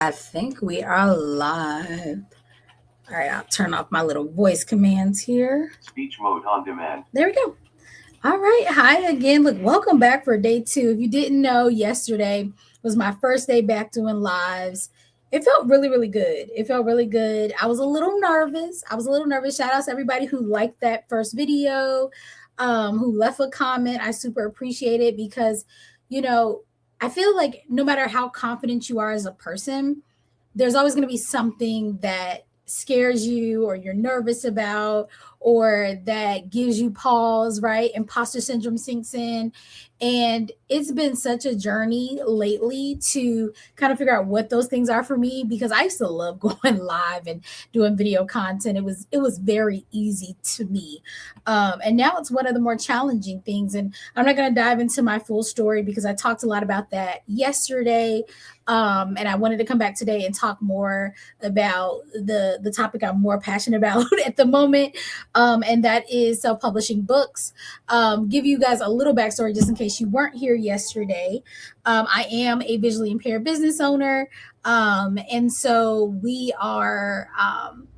I think we are live. All right, I'll turn off my little voice commands here. Speech mode on demand. There we go. All right. Hi again. Look, welcome back for day two. If you didn't know, yesterday was my first day back doing lives. It felt really, really good. It felt really good. I was a little nervous. Shout out to everybody who liked that first video, who left a comment. I super appreciate it because, you know, I feel like no matter how confident you are as a person, there's always going to be something that scares you or you're nervous about or that gives you pause, right? Imposter syndrome sinks in. And it's been such a journey lately to kind of figure out what those things are for me because I used to love going live and doing video content. It was very easy to me. And now it's one of the more challenging things. And I'm not going to dive into my full story because I talked a lot about that yesterday. And I wanted to come back today and talk more about the topic I'm more passionate about at the moment, and that is self-publishing books. Give you guys a little backstory just in case you weren't here yesterday. I am a visually impaired business owner, and so we are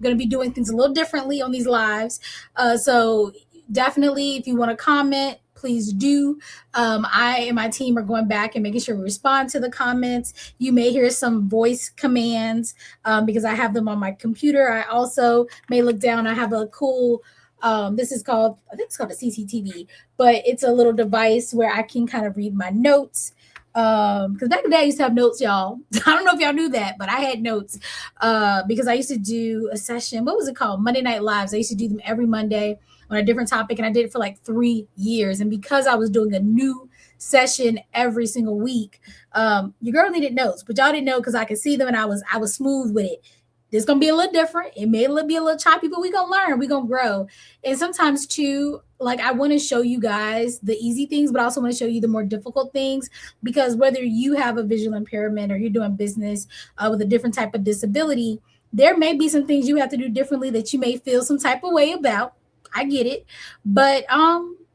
going to be doing things a little differently on these lives. So definitely, if you want to comment, please do. I and my team are going back and making sure we respond to the comments. You may hear some voice commands because I have them on my computer. I also may look down. I have a cool, this is called, I think it's called a CCTV, but it's a little device where I can kind of read my notes. Because back in the day I used to have notes, y'all. I don't know if y'all knew that, but I had notes because I used to do a session. What was it called? Monday Night Lives. I used to do them every Monday on a different topic, and I did it for like 3 years. And because I was doing a new session every single week, your girl needed notes, but y'all didn't know because I could see them and I was smooth with it. It's gonna be a little different. It may be a little choppy, but we're gonna learn, we're gonna grow. And sometimes too, like I want to show you guys the easy things, but I also want to show you the more difficult things because whether you have a visual impairment or you're doing business with a different type of disability, there may be some things you have to do differently that you may feel some type of way about. I get it, but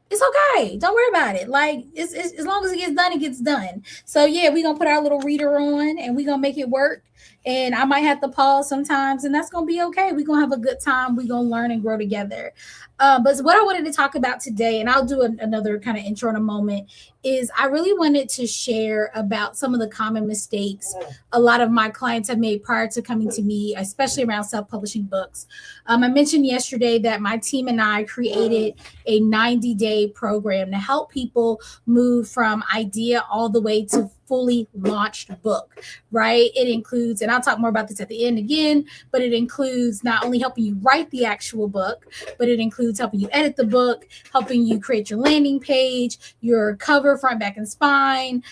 it's okay. Don't worry about it. Like it's as long as it gets done, it gets done. So yeah, we're gonna put our little reader on and we're gonna make it work. And I might have to pause sometimes, and that's gonna be okay. We're gonna have a good time. We're gonna learn and grow together. But what I wanted to talk about today, and I'll do another kind of intro in a moment, is I really wanted to share about some of the common mistakes a lot of my clients have made prior to coming to me, especially around self-publishing books. I mentioned yesterday that my team and I created a 90-day program to help people move from idea all the way to fully launched book, right? It includes, and I'll talk more about this at the end again, but it includes not only helping you write the actual book, but it includes helping you edit the book, helping you create your landing page, your cover, front, back, and spine,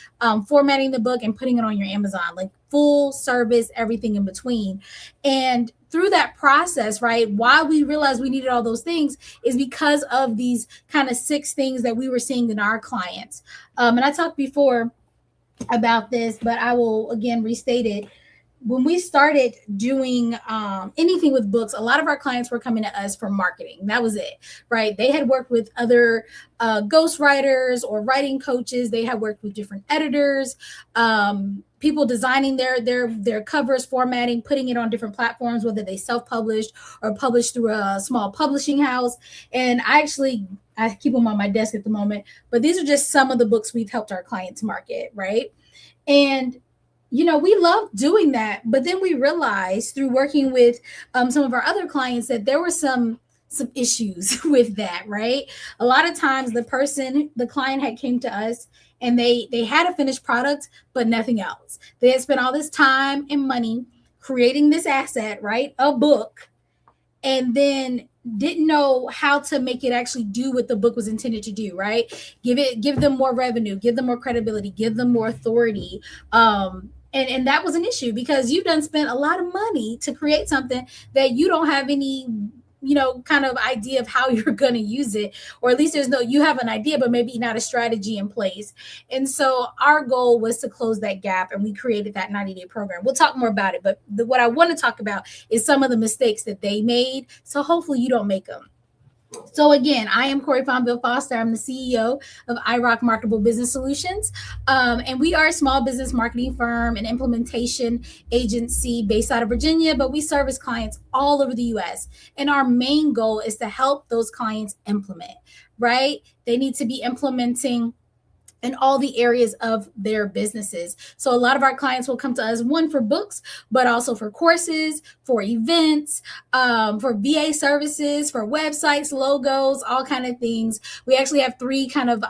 formatting the book, and putting it on your Amazon, like full service, everything in between. And through that process, right, why we realized we needed all those things is because of these kind of 6 things that we were seeing in our clients. And I talked before about this, but I will again restate it. When we started doing anything with books, a lot of our clients were coming to us for marketing. That was it, right? They had worked with other ghostwriters or writing coaches. They had worked with different editors, people designing their covers, formatting, putting it on different platforms, whether they self-published or published through a small publishing house. And I keep them on my desk at the moment, but these are just some of the books we've helped our clients market, right? And we love doing that, but then we realized through working with some of our other clients that there were some issues with that, right? A lot of times the client had came to us and they had a finished product, but nothing else. They had spent all this time and money creating this asset, right? A book, and then didn't know how to make it actually do what the book was intended to do, right? Give them more revenue, give them more credibility, give them more authority. And that was an issue because you've done spent a lot of money to create something that you don't have any kind of idea of how you're going to use it, or at least you have an idea, but maybe not a strategy in place. And so our goal was to close that gap, and we created that 90-day program. We'll talk more about it, but what I want to talk about is some of the mistakes that they made. So hopefully you don't make them. So again, I am Corey Fonville Foster. I'm the CEO of iRock Marketable Business Solutions, and we are a small business marketing firm and implementation agency based out of Virginia. But we service clients all over the U.S. And our main goal is to help those clients implement. Right? They need to be implementing in all the areas of their businesses. So a lot of our clients will come to us, one, for books, but also for courses, for events, for VA services, for websites, logos, all kind of things. We actually have three kind of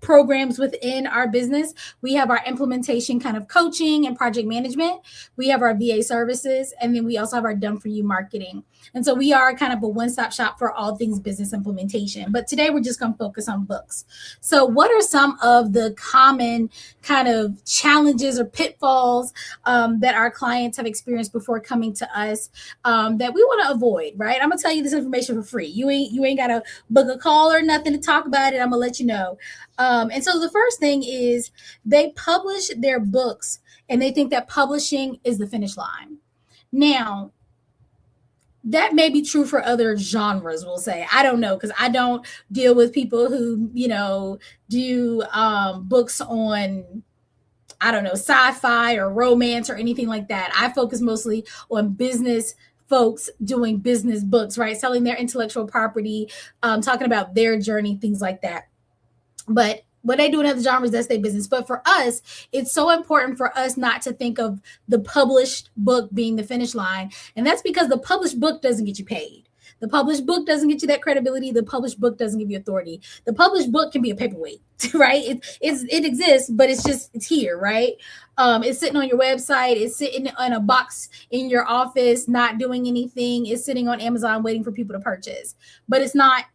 programs within our business. We have our implementation kind of coaching and project management. We have our VA services, and then we also have our done for you marketing. And so we are kind of a one-stop shop for all things business implementation. But today we're just going to focus on books. So what are some of the common kind of challenges or pitfalls that our clients have experienced before coming to us that we want to avoid, right? I'm going to tell you this information for free. You ain't got to book a call or nothing to talk about it. I'm going to let you know. And so the first thing is they publish their books and they think that publishing is the finish line. Now, that may be true for other genres, we'll say. I don't know, because I don't deal with people who, do books on, I don't know, sci-fi or romance or anything like that. I focus mostly on business folks doing business books, right? Selling their intellectual property, talking about their journey, things like that. But what they do in other genres, that's their business. But for us, it's so important for us not to think of the published book being the finish line. And that's because the published book doesn't get you paid. The published book doesn't get you that credibility. The published book doesn't give you authority. The published book can be a paperweight, right? It exists, but it's here, right? It's sitting on your website. It's sitting in a box in your office, not doing anything. It's sitting on Amazon waiting for people to purchase, but it's not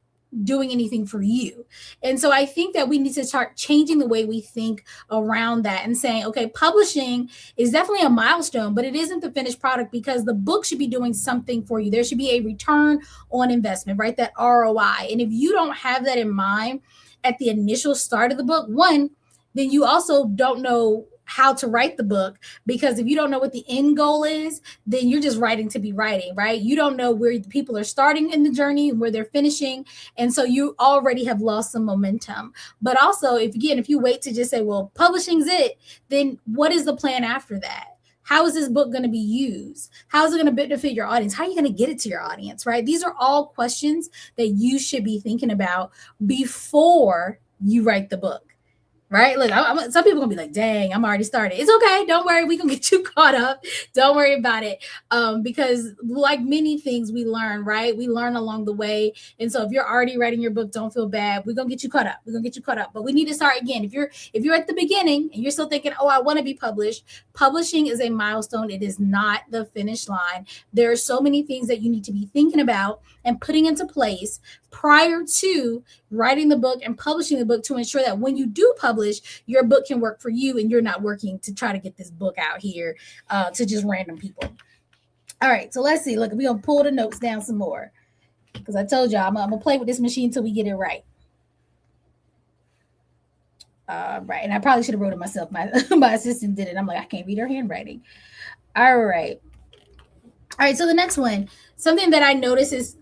doing anything for you. And so I think that we need to start changing the way we think around that and saying, okay, publishing is definitely a milestone, but it isn't the finished product, because the book should be doing something for you. There should be a return on investment, right? That ROI. And if you don't have that in mind at the initial start of the book, one, then you also don't know how to write the book, because if you don't know what the end goal is, then you're just writing to be writing, right? You don't know where the people are starting in the journey and where they're finishing, and so you already have lost some momentum. But also, if you wait to just say, well, publishing's it, then what is the plan after that? How is this book going to be used? How is it going to benefit your audience? How are you going to get it to your audience, right? These are all questions that you should be thinking about before you write the book. Right? Look, some people gonna be like, "Dang, I'm already started." It's okay. Don't worry. We can get you caught up. Don't worry about it. Because like many things we learn, right? We learn along the way. And so if you're already writing your book, don't feel bad. We're gonna get you caught up. We're gonna get you caught up. But we need to start again. If you're at the beginning and you're still thinking, "Oh, I want to be published," publishing is a milestone. It is not the finish line. There are so many things that you need to be thinking about and putting into place prior to writing the book and publishing the book, to ensure that when you do publish, your book can work for you and you're not working to try to get this book out here to just random people. All right, so let's see. Look, we're going to pull the notes down some more, because I told y'all I'm going to play with this machine until we get it right. Right, and I probably should have wrote it myself. My assistant did it. I'm like, I can't read her handwriting. All right. All right, so the next one, something that I notice is,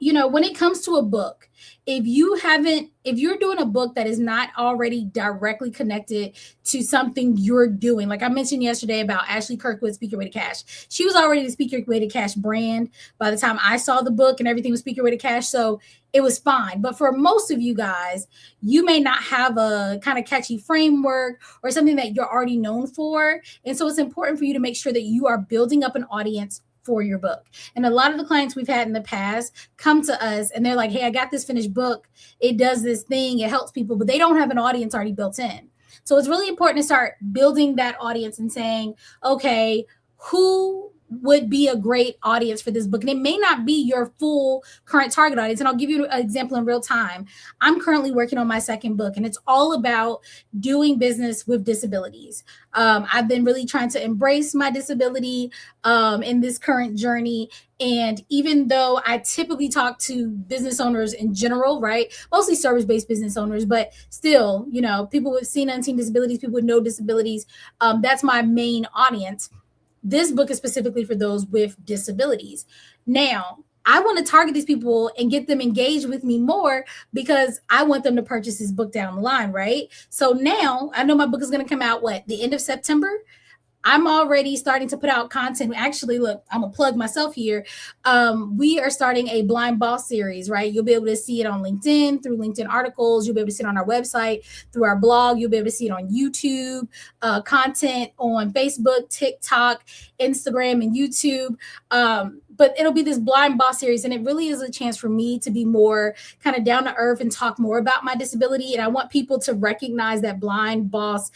when it comes to a book, if you're doing a book that is not already directly connected to something you're doing, like I mentioned yesterday about Ashley Kirkwood, Speak Your Way to Cash. She was already the Speak Your Way to Cash brand by the time I saw the book, and everything was Speak Your Way to Cash. So it was fine. But for most of you guys, you may not have a kind of catchy framework or something that you're already known for. And so it's important for you to make sure that you are building up an audience for your book. And a lot of the clients we've had in the past come to us and they're like, hey, I got this finished book. It does this thing. It helps people, but they don't have an audience already built in. So it's really important to start building that audience and saying, okay, who would be a great audience for this book? And it may not be your full current target audience. And I'll give you an example in real time. I'm currently working on my second book, and it's all about doing business with disabilities. I've been really trying to embrace my disability in this current journey. And even though I typically talk to business owners in general, right, mostly service-based business owners, but still, people with seen, unseen disabilities, people with no disabilities, that's my main audience. This book is specifically for those with disabilities. Now, I want to target these people and get them engaged with me more because I want them to purchase this book down the line, right? So now I know my book is going to come out the end of September. I'm already starting to put out content. Actually, look, I'm gonna plug myself here. We are starting a blind boss series, right? You'll be able to see it on LinkedIn through LinkedIn articles. You'll be able to see it on our website through our blog. You'll be able to see it on YouTube, content on Facebook, TikTok, Instagram, and YouTube. But it'll be this blind boss series, and it really is a chance for me to be more kind of down to earth and talk more about my disability. And I want people to recognize that blind boss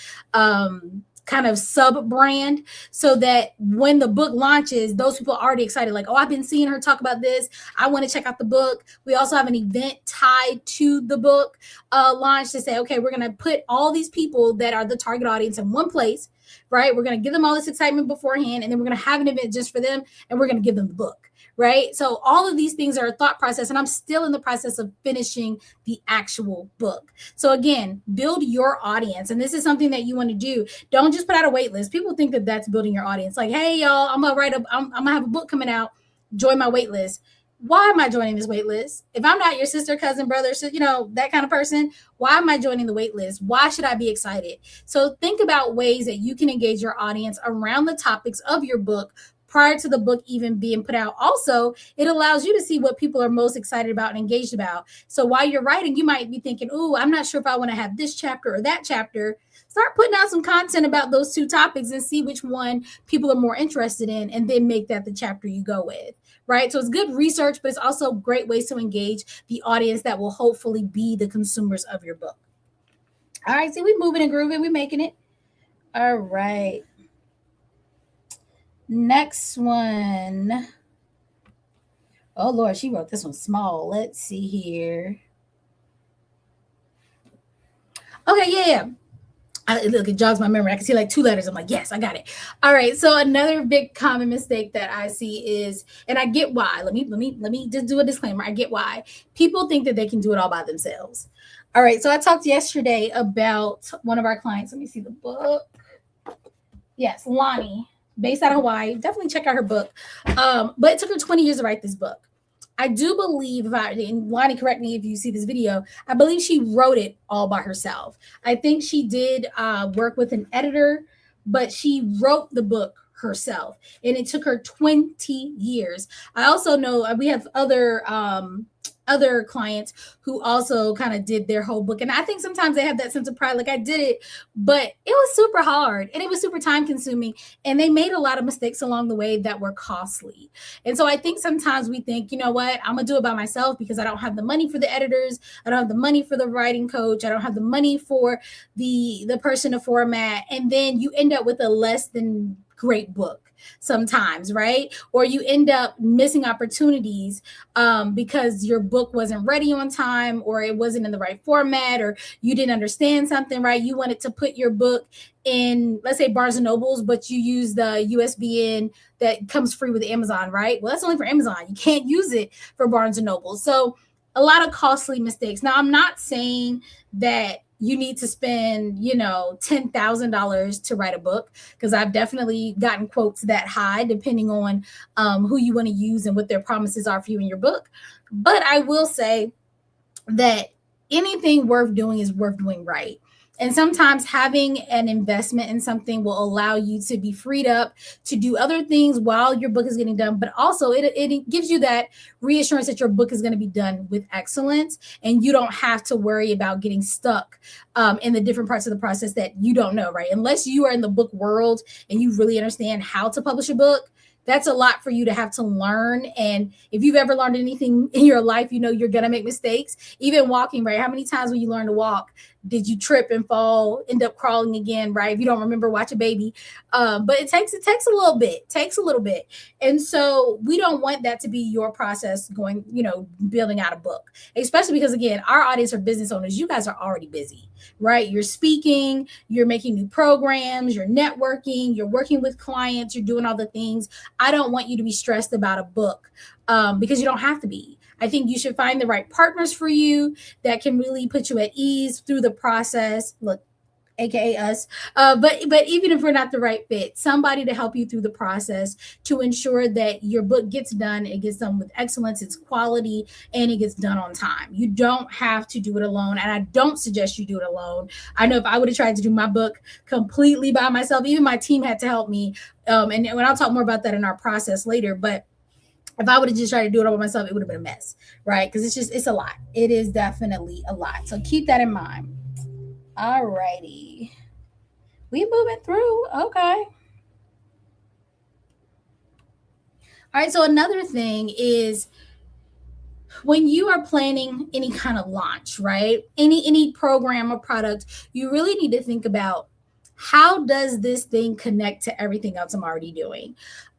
kind of sub brand, so that when the book launches, those people are already excited, like, oh, I've been seeing her talk about this, I want to check out the book. We also have an event tied to the book launch to say, okay, we're going to put all these people that are the target audience in one place, right? We're going to give them all this excitement beforehand, and then we're going to have an event just for them, and we're going to give them the book, right? So all of these things are a thought process, and I'm still in the process of finishing the actual book. So again, build your audience, and this is something that you want to do. Don't just put out a wait list. People think that that's building your audience. Like, hey, y'all, I'm gonna have a book coming out. Join my wait list. Why am I joining this wait list? If I'm not your sister, cousin, brother, so, that kind of person, why am I joining the wait list? Why should I be excited? So think about ways that you can engage your audience around the topics of your book prior to the book even being put out. Also, it allows you to see what people are most excited about and engaged about. So while you're writing, you might be thinking, oh, I'm not sure if I want to have this chapter or that chapter. Start putting out some content about those two topics and see which one people are more interested in, and then make that the chapter you go with, right? So it's good research, but it's also great ways to engage the audience that will hopefully be the consumers of your book. All right, see, we moving and grooving, we making it. All right. Next one. Oh, Lord, she wrote this one small. Let's see here. Okay, yeah. Look, it jogs my memory. I can see like 2 letters. I'm like, yes, I got it. All right. So another big common mistake that I see is, and I get why. Let me just do a disclaimer. I get why people think that they can do it all by themselves. All right. So I talked yesterday about one of our clients. Let me see the book. Yes, Lonnie, based out of Hawaii. Definitely check out her book. But it took her 20 years to write this book. I do believe, and Lonnie, correct me if you see this video, I believe she wrote it all by herself. I think she did work with an editor, but she wrote the book herself, and it took her 20 years. I also know we have other clients who also kind of did their whole book. And I think sometimes they have that sense of pride, like I did it, but it was super hard and it was super time consuming. And they made a lot of mistakes along the way that were costly. And so I think sometimes we think, you know what, I'm gonna do it by myself because I don't have the money for the editors. I don't have the money for the writing coach. I don't have the money for the person to format. And then you end up with a less than great book sometimes, right? Or you end up missing opportunities because your book wasn't ready on time, or it wasn't in the right format, or you didn't understand something, right? You wanted to put your book in, let's say, Barnes and Nobles, but you use the USBN that comes free with Amazon, right? Well, that's only for Amazon. You can't use it for Barnes and Nobles. So a lot of costly mistakes. Now, I'm not saying that you need to spend, $10,000 to write a book, because I've definitely gotten quotes that high, depending on who you want to use and what their promises are for you in your book. But I will say that anything worth doing is worth doing right. And sometimes having an investment in something will allow you to be freed up to do other things while your book is getting done. But also it gives you that reassurance that your book is going to be done with excellence, and you don't have to worry about getting stuck in the different parts of the process that you don't know, right? Unless you are in the book world and you really understand how to publish a book, that's a lot for you to have to learn. And if you've ever learned anything in your life, you know you're going to make mistakes. Even walking, right? How many times when you learn to walk did you trip and fall, end up crawling again, right? If you don't remember, watch a baby. But it takes a little bit. And so we don't want that to be your process going, building out a book, especially because, again, our audience are business owners. You guys are already busy, right? You're speaking, you're making new programs, you're networking, you're working with clients, you're doing all the things. I don't want you to be stressed about a book because you don't have to be. I think you should find the right partners for you that can really put you at ease through the process. Look, aka us. But even if we're not the right fit, somebody to help you through the process to ensure that your book gets done, it gets done with excellence, it's quality, and it gets done on time. You don't have to do it alone, and I don't suggest you do it alone. I know if I would have tried to do my book completely by myself, even my team had to help me. And when I'll talk more about that in our process later, but if I would have just tried to do it all by myself, it would have been a mess, right? Because it's a lot. It is definitely a lot. So keep that in mind. All righty. We moving through. Okay. All right. So another thing is when you are planning any kind of launch, right? Any program or product, you really need to think about how does this thing connect to everything else I'm already doing.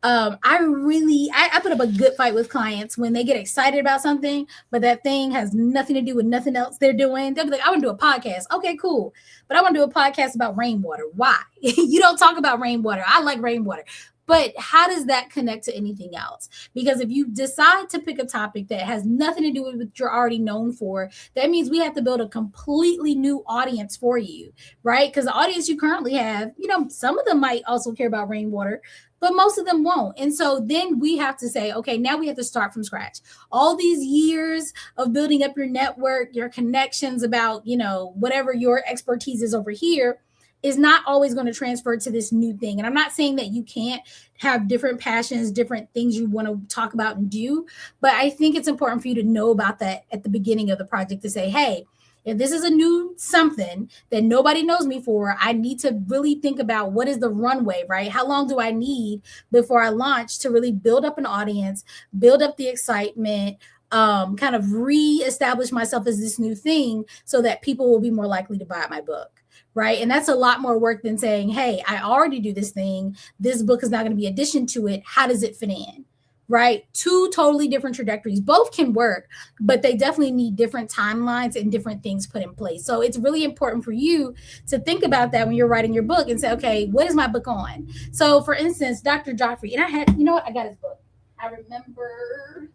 I put up a good fight with clients when they get excited about something, but that thing has nothing to do with nothing else they're doing. They'll be like, I want to do a podcast. Okay, cool. But I want to do a podcast about rainwater. Why? You don't talk about rainwater. I like rainwater. But how does that connect to anything else? Because if you decide to pick a topic that has nothing to do with what you're already known for, that means we have to build a completely new audience for you, right? Because the audience you currently have, some of them might also care about rainwater, but most of them won't. And so then we have to say, okay, now we have to start from scratch. All these years of building up your network, your connections about, whatever your expertise is over here is not always going to transfer to this new thing. And I'm not saying that you can't have different passions, different things you want to talk about and do, but I think it's important for you to know about that at the beginning of the project to say, hey, if this is a new something that nobody knows me for, I need to really think about what is the runway, right? How long do I need before I launch to really build up an audience, build up the excitement, kind of reestablish myself as this new thing so that people will be more likely to buy my book. Right. And that's a lot more work than saying, hey, I already do this thing. This book is not going to be addition to it. How does it fit in? Right. Two totally different trajectories. Both can work, but they definitely need different timelines and different things put in place. So it's really important for you to think about that when you're writing your book and say, okay, what is my book on? So for instance, Dr. Joffrey, and I had, I got his book. I remember,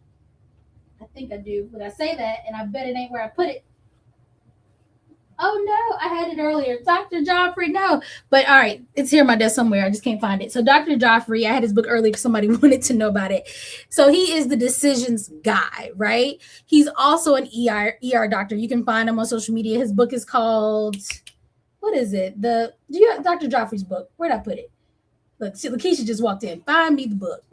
I think I do, but I say that and I bet it ain't where I put it. Oh no, I had it earlier. Dr. Joffrey, no. But all right, it's here on my desk somewhere. I just can't find it. So Dr. Joffrey, I had his book earlier because somebody wanted to know about it. So he is the decisions guy, right? He's also an ER doctor. You can find him on social media. His book is called, what is it? Do you have Dr. Joffrey's book? Where'd I put it? Look, see, Lakeisha just walked in. Find me the book.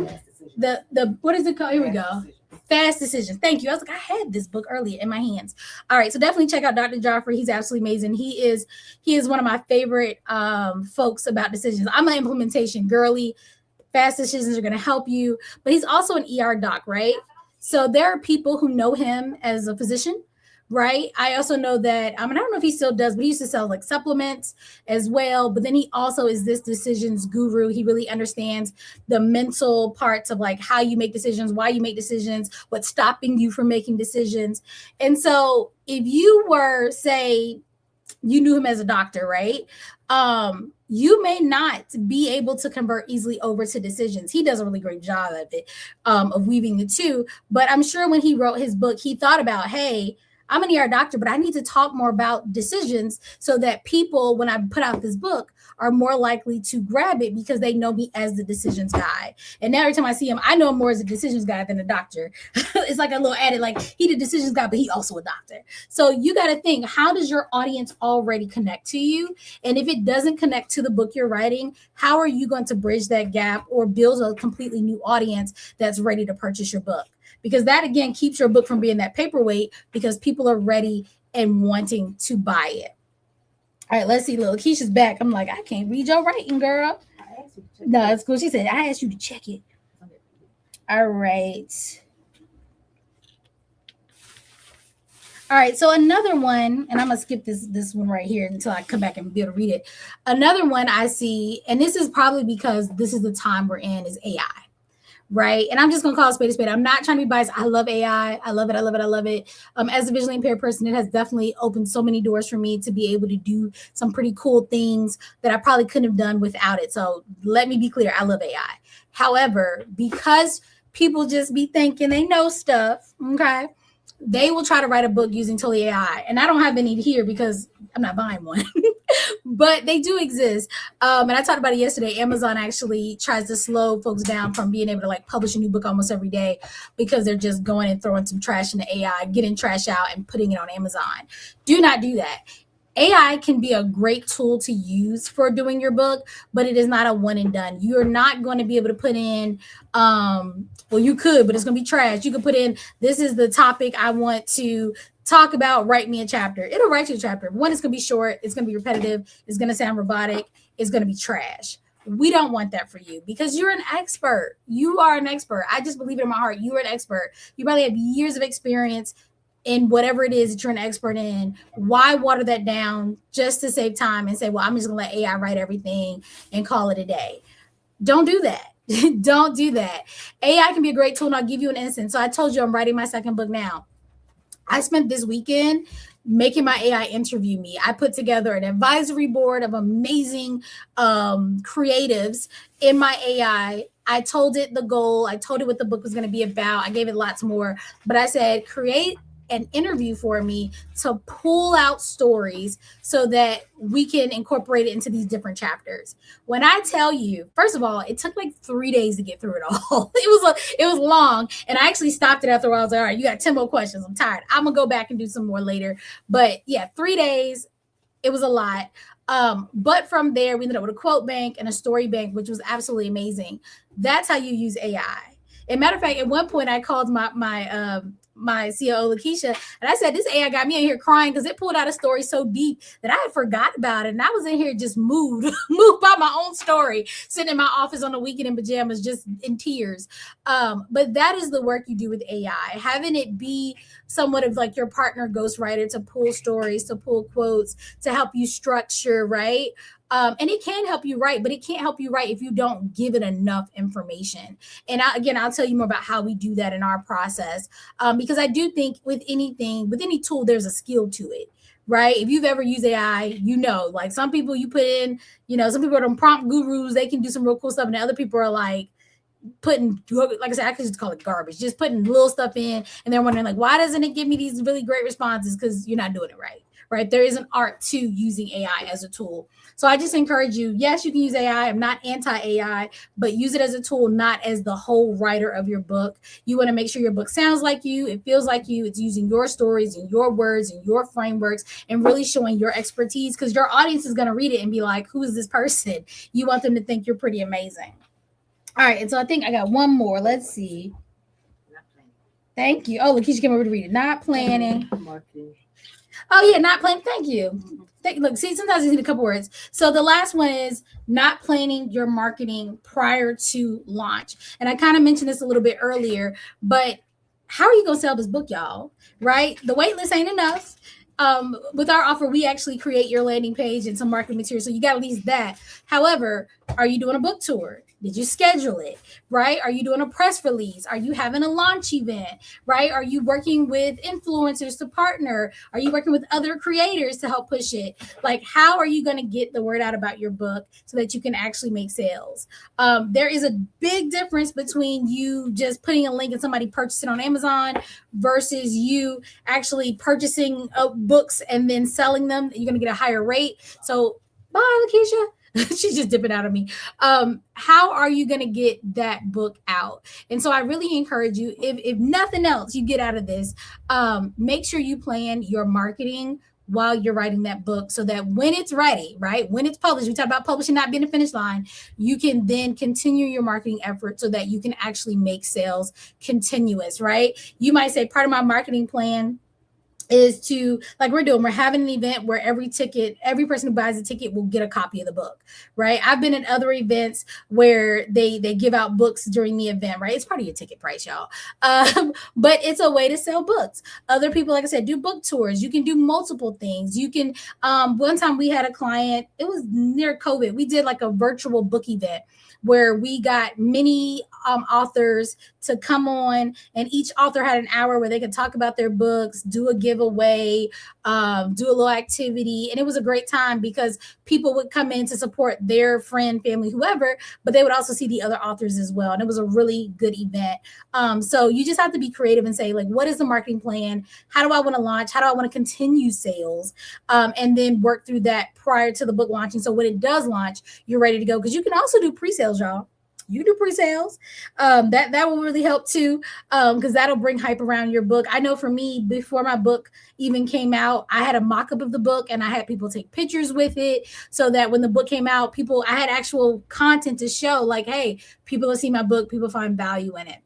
The what is it called? Here we go. Fast Decisions. Thank you. I was like, I had this book earlier in my hands. All right, so definitely check out Dr. Joffrey. He's absolutely amazing. He is one of my favorite folks about decisions. I'm an implementation girly. Fast decisions are going to help you, but he's also an ER doc, right? So there are people who know him as a physician, right? I also know that, I don't know if he still does, but he used to sell like supplements as well. But then he also is this decisions guru. He really understands the mental parts of like how you make decisions, why you make decisions, what's stopping you from making decisions. And so if you were, say, you knew him as a doctor, right? You may not be able to convert easily over to decisions. He does a really great job of it, of weaving the two. But I'm sure when he wrote his book, he thought about, hey, I'm an ER doctor, but I need to talk more about decisions so that people, when I put out this book, are more likely to grab it because they know me as the decisions guy. And now every time I see him, I know him more as a decisions guy than a doctor. It's like a little added, like he the decisions guy, but he also a doctor. So you got to think, how does your audience already connect to you? And if it doesn't connect to the book you're writing, how are you going to bridge that gap or build a completely new audience that's ready to purchase your book? Because that, again, keeps your book from being that paperweight because people are ready and wanting to buy it. All right, let's see. Little Keisha's back. I'm like, I can't read your writing, girl. No, it's cool. She said, I asked you to check it. All right. All right, so another one, and I'm going to skip this one right here until I come back and be able to read it. Another one I see, and this is probably because this is the time we're in, is AI. Right. And I'm just going to call it spade a spade. I'm not trying to be biased. I love AI. I love it. I love it. I love it. As a visually impaired person, it has definitely opened so many doors for me to be able to do some pretty cool things that I probably couldn't have done without it. So let me be clear. I love AI. However, because people just be thinking they know stuff. Okay. they will try to write a book using totally AI. And I don't have any here because I'm not buying one, but they do exist. And I talked about it yesterday. Amazon actually tries to slow folks down from being able to like publish a new book almost every day because they're just going and throwing some trash in the AI, getting trash out and putting it on Amazon. Do not do that. AI can be a great tool to use for doing your book, but it is not a one and done. You're not going to be able to put in, well, you could, but it's going to be trash. You could put in, this is the topic I want to talk about, write me a chapter. It'll write you a chapter. One, it's going to be short, it's going to be repetitive, it's going to sound robotic, it's going to be trash. We don't want that for you because you're an expert. You are an expert. I just believe it in my heart. You are an expert. You probably have years of experience in whatever it is that you're an expert in. Why water that down just to save time and say, well, I'm just going to let AI write everything and call it a day? Don't do that. Don't do that. AI can be a great tool, and I'll give you an instance. So I told you I'm writing my second book now. I spent this weekend making my AI interview me. I put together an advisory board of amazing creatives in my AI. I told it the goal. I told it what the book was going to be about. I gave it lots more, but I said, create an interview for me to pull out stories so that we can incorporate it into these different chapters. When I tell you, first of all, it took like 3 days to get through it all. It was long, and I actually stopped it after a while. I was like, all right, you got 10 more questions. I'm tired. I'm gonna go back and do some more later. But yeah, 3 days. It was a lot. But from there, we ended up with a quote bank and a story bank, which was absolutely amazing. That's how you use AI. As a matter of fact, at one point, I called my COO Lakeisha, and I said, this AI got me in here crying because it pulled out a story so deep that I had forgot about it. And I was in here just moved by my own story, sitting in my office on the weekend in pajamas, just in tears. But that is the work you do with AI, having it be somewhat of like your partner ghostwriter to pull stories, to pull quotes, to help you structure, right? And it can help you write, but it can't help you write if you don't give it enough information. And I'll tell you more about how we do that in our process. Because I do think with anything, with any tool, there's a skill to it, right? If you've ever used AI, you know, like some people you put in, some people are prompt gurus, they can do some real cool stuff. And other people are like, putting, like I said, I could just call it garbage, just putting little stuff in, and they're wondering like, why doesn't it give me these really great responses? Because you're not doing it right? There is an art to using AI as a tool. So I just encourage you, yes, you can use AI. I'm not anti-AI, but use it as a tool, not as the whole writer of your book. You want to make sure your book sounds like you, it feels like you, it's using your stories and your words and your frameworks and really showing your expertise, because your audience is going to read it and be like, who is this person? You want them to think you're pretty amazing. All right, and so I think I got one more. Let's see. Thank you. Oh, Lakeisha came over to read it. Not planning. Oh, yeah, not planning. Thank you. Look, see, sometimes you need a couple words. So the last one is not planning your marketing prior to launch. And I kind of mentioned this a little bit earlier, but how are you going to sell this book, y'all? Right? The wait list ain't enough. With our offer, we actually create your landing page and some marketing material. So you got at least that. However, are you doing a book tour? Did you schedule it, right? Are you doing a press release? Are you having a launch event, right? Are you working with influencers to partner? Are you working with other creators to help push it? Like, how are you going to get the word out about your book so that you can actually make sales? There is a big difference between you just putting a link and somebody purchasing on Amazon versus you actually purchasing books and then selling them. You're going to get a higher rate. So bye, Lakeisha. She's just dipping out of me. How are you going to get that book out? And so I really encourage you, if nothing else you get out of this, make sure you plan your marketing while you're writing that book so that when it's ready, right? When it's published, we talk about publishing not being a finish line, you can then continue your marketing effort so that you can actually make sales continuous, right? You might say part of my marketing plan is to, like we're having an event where every person who buys a ticket will get a copy of the book, right? I've been in other events where they give out books during the event, right? It's part of your ticket price, y'all. But it's a way to sell books. Other people, like I said, do book tours. You can do multiple things. You can, one time we had a client, it was near COVID. We did like a virtual book event where we got many authors to come on, and each author had an hour where they could talk about their books, do a giveaway, give away, do a little activity. And it was a great time because people would come in to support their friend, family, whoever, but they would also see the other authors as well. And it was a really good event. So you just have to be creative and say, like, what is the marketing plan? How do I want to launch? How do I want to continue sales? And then work through that prior to the book launching. So when it does launch, you're ready to go. Because you can also do pre-sales, y'all. You do pre-sales. That will really help too, because that'll bring hype around your book. I know for me, before my book even came out, I had a mock-up of the book and I had people take pictures with it so that when the book came out, I had actual content to show, like, hey, people will see my book, people find value in it.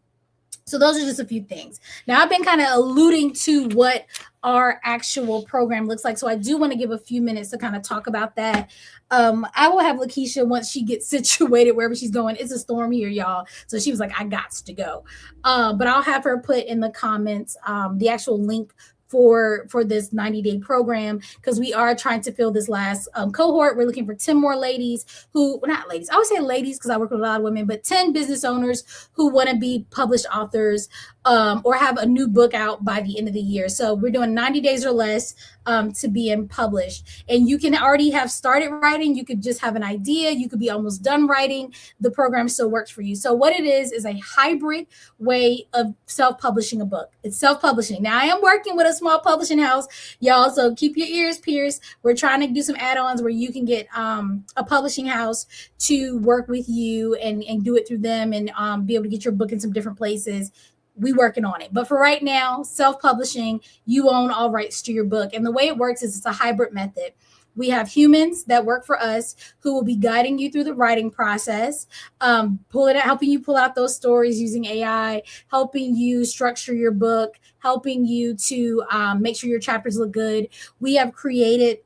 So those are just a few things. Now I've been kind of alluding to what our actual program looks like. So I do want to give a few minutes to kind of talk about that. I will have Lakeisha once she gets situated wherever she's going. It's a storm here, y'all. So she was like, I got to go. But I'll have her put in the comments the actual link for this 90-day program, because we are trying to fill this last cohort. We're looking for 10 more ladies who, well, not ladies, I would say ladies because I work with a lot of women, but 10 business owners who want to be published authors or have a new book out by the end of the year. So we're doing 90 days or less to being published. And you can already have started writing. You could just have an idea. You could be almost done writing. The program still works for you. So what it is a hybrid way of self-publishing a book. It's self-publishing. Now I am working with a small publishing house, y'all, so keep your ears pierced. We're trying to do some add-ons where you can get a publishing house to work with you and do it through them and be able to get your book in some different places. We working on it. But for right now, self-publishing, you own all rights to your book. And the way it works is it's a hybrid method. We have humans that work for us who will be guiding you through the writing process, helping you pull out those stories using AI, helping you structure your book, helping you to make sure your chapters look good. We have created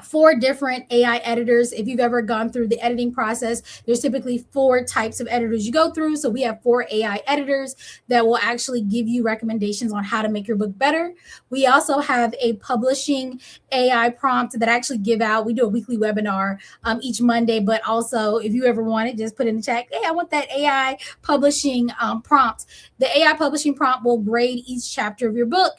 4 different AI editors. If you've ever gone through the editing process, there's typically 4 types of editors you go through. So we have 4 AI editors that will actually give you recommendations on how to make your book better. We also have a publishing AI prompt that I actually give out. We do a weekly webinar each Monday, but also if you ever want it, just put in the chat, hey, I want that AI publishing prompt. The AI publishing prompt will grade each chapter of your book,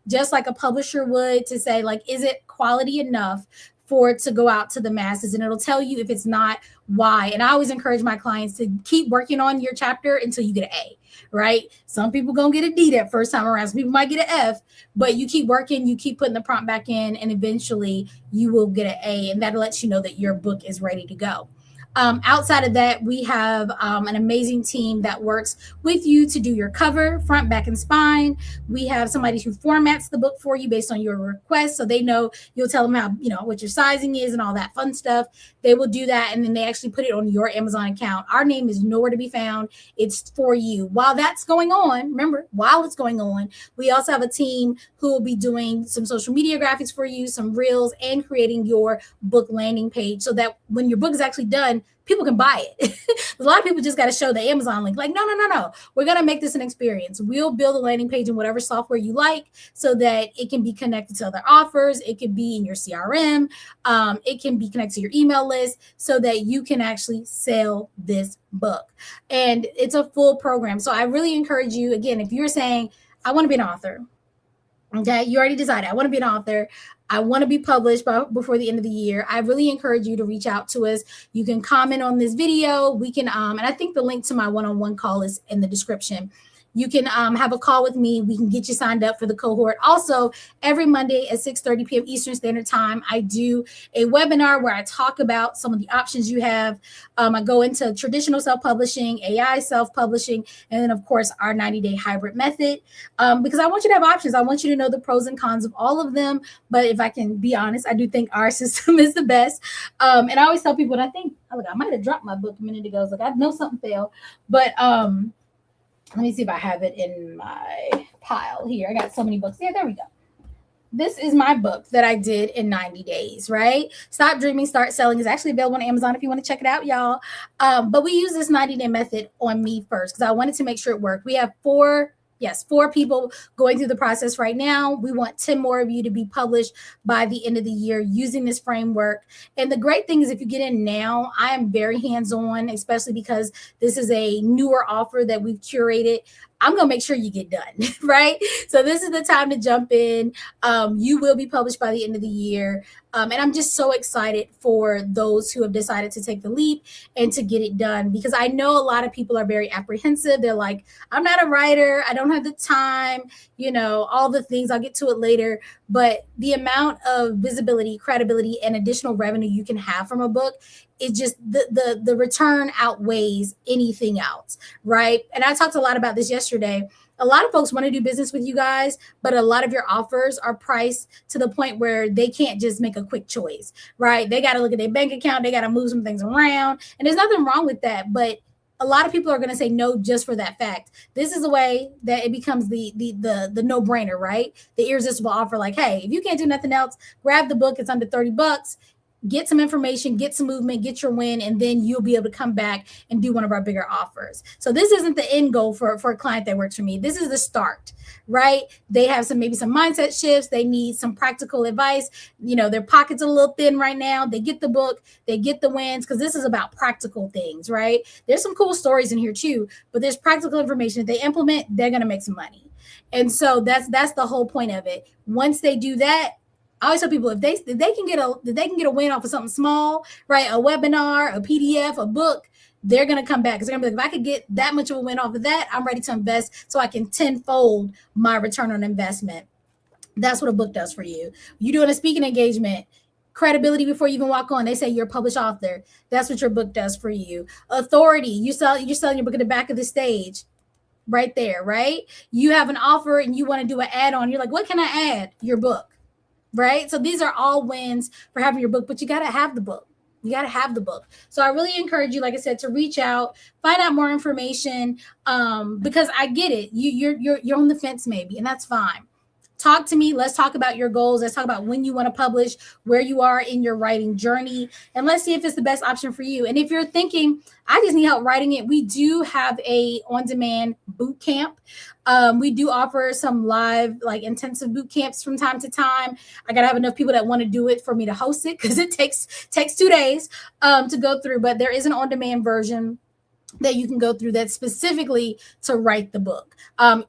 just like a publisher would, to say, like, is it quality enough for it to go out to the masses? And it'll tell you if it's not, why. And I always encourage my clients to keep working on your chapter until you get an A, right? Some people gonna get a D that first time around. Some people might get an F, but you keep working, you keep putting the prompt back in, and eventually you will get an A, and that lets you know that your book is ready to go. Outside of that, we have an amazing team that works with you to do your cover, front, back, and spine. We have somebody who formats the book for you based on your request. So they know, you'll tell them how, what your sizing is and all that fun stuff. They will do that. And then they actually put it on your Amazon account. Our name is nowhere to be found. It's for you. While that's going on, remember, while it's going on, we also have a team who will be doing some social media graphics for you, some reels, and creating your book landing page so that when your book is actually done, people can buy it. A lot of people just got to show the Amazon link. Like, no. We're going to make this an experience. We'll build a landing page in whatever software you like so that it can be connected to other offers. It can be in your CRM. It can be connected to your email list so that you can actually sell this book. And it's a full program. So I really encourage you, again, if you're saying, I want to be an author, okay, you already decided, I want to be an author, I want to be published before the end of the year, I really encourage you to reach out to us. You can comment on this video. We can, and I think the link to my one-on-one call is in the description. You can have a call with me. We can get you signed up for the cohort. Also, every Monday at 6:30 p.m. Eastern Standard Time, I do a webinar where I talk about some of the options you have. I go into traditional self-publishing, AI self-publishing, and then, of course, our 90-day hybrid method, because I want you to have options. I want you to know the pros and cons of all of them. But if I can be honest, I do think our system is the best. And I always tell people, and I think, look, I might have dropped my book a minute ago. Like, I know something failed, but let me see if I have it in my pile here. I got so many books. Yeah, there we go. This is my book that I did in 90 days, right? Stop Dreaming, Start Selling is actually available on Amazon if you want to check it out, y'all. But we use this 90-day method on me first because I wanted to make sure it worked. We have 4 people going through the process right now. We want 10 more of you to be published by the end of the year using this framework. And the great thing is if you get in now, I am very hands-on, especially because this is a newer offer that we've curated. I'm going to make sure you get done, right? So this is the time to jump in. You will be published by the end of the year. And I'm just so excited for those who have decided to take the leap and to get it done, because I know a lot of people are very apprehensive. They're like, I'm not a writer. I don't have the time, all the things. I'll get to it later. But the amount of visibility, credibility, and additional revenue you can have from a book, it just the return outweighs anything else, right? And I talked a lot about this yesterday. A lot of folks want to do business with you guys, but a lot of your offers are priced to the point where they can't just make a quick choice, right? They got to look at their bank account, they got to move some things around, and there's nothing wrong with that. But a lot of people are going to say no just for that fact. This is a way that it becomes the no-brainer, right? The irresistible offer, like, hey, if you can't do nothing else, grab the book. It's under $30. Get some information, get some movement, get your win, and then you'll be able to come back and do one of our bigger offers. So this isn't the end goal for a client that works for me. This is the start, right? They have maybe some mindset shifts. They need some practical advice. Their pockets are a little thin right now. They get the book, they get the wins, because this is about practical things, right? There's some cool stories in here too, but there's practical information. If they implement, they're going to make some money. And so that's the whole point of it. Once they do that, I always tell people, if they can get a win off of something small, right? A webinar, a PDF, a book, they're gonna come back, because they're gonna be like, if I could get that much of a win off of that, I'm ready to invest so I can tenfold my return on investment. That's what a book does for you. You doing a speaking engagement, credibility before you even walk on. They say you're a published author. That's what your book does for you. Authority. You're selling your book at the back of the stage. Right there, right? You have an offer and you want to do an add-on. You're like, what can I add? Your book. Right? So these are all wins for having your book, but you got to have the book. You got to have the book. So I really encourage you, like I said, to reach out, find out more information, because I get it. You're on the fence maybe, and that's fine. Talk to me. Let's talk about your goals. Let's talk about when you want to publish, where you are in your writing journey, and let's see if it's the best option for you. And if you're thinking, I just need help writing it, we do have a on-demand boot camp. We do offer some live, like, intensive boot camps from time to time. I gotta have enough people that want to do it for me to host it, because it takes 2 days to go through. But there is an on-demand version that you can go through that's specifically to write the book.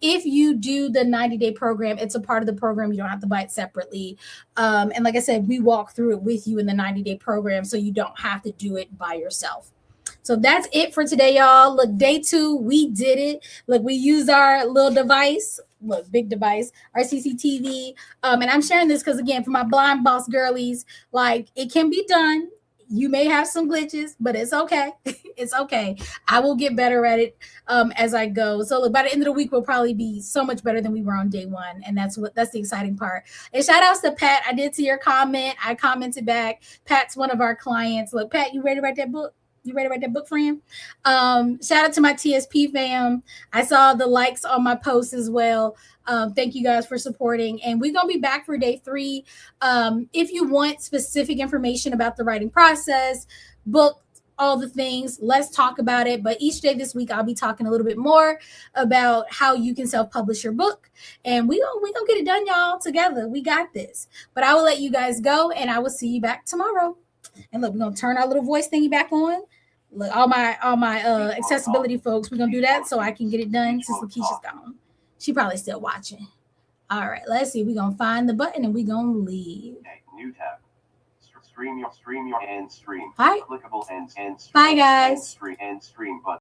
If you do the 90-day program, it's a part of the program. You don't have to buy it separately. And like I said, we walk through it with you in the 90-day program, so you don't have to do it by yourself. So that's it for today, y'all. Look, day 2, we did it. Look, we used our little device. Look, big device, our CCTV. And I'm sharing this because, again, for my blind boss girlies, like, it can be done. You may have some glitches, but it's okay. It's okay. I will get better at it as I go. So look, by the end of the week, we'll probably be so much better than we were on day 1. And that's the exciting part. And shout outs to Pat. I did see your comment. I commented back. Pat's one of our clients. Look, Pat, you ready to write that book? You ready to write that book for him? Shout out to my TSP fam. I saw the likes on my posts as well. Thank you guys for supporting. And we're going to be back for day 3. If you want specific information about the writing process, book, all the things, let's talk about it. But each day this week, I'll be talking a little bit more about how you can self-publish your book. And we gonna get it done, y'all, together. We got this. But I will let you guys go, and I will see you back tomorrow. And look, we're gonna turn our little voice thingy back on. Look, all my accessibility folks, we're gonna do that so I can get it done since Lakeisha's gone. She probably still watching. All right, let's see. We're gonna find the button and we're gonna leave. Okay, new tab. Stream your and stream. All right. Clickable and stream. Bye, guys. And stream button.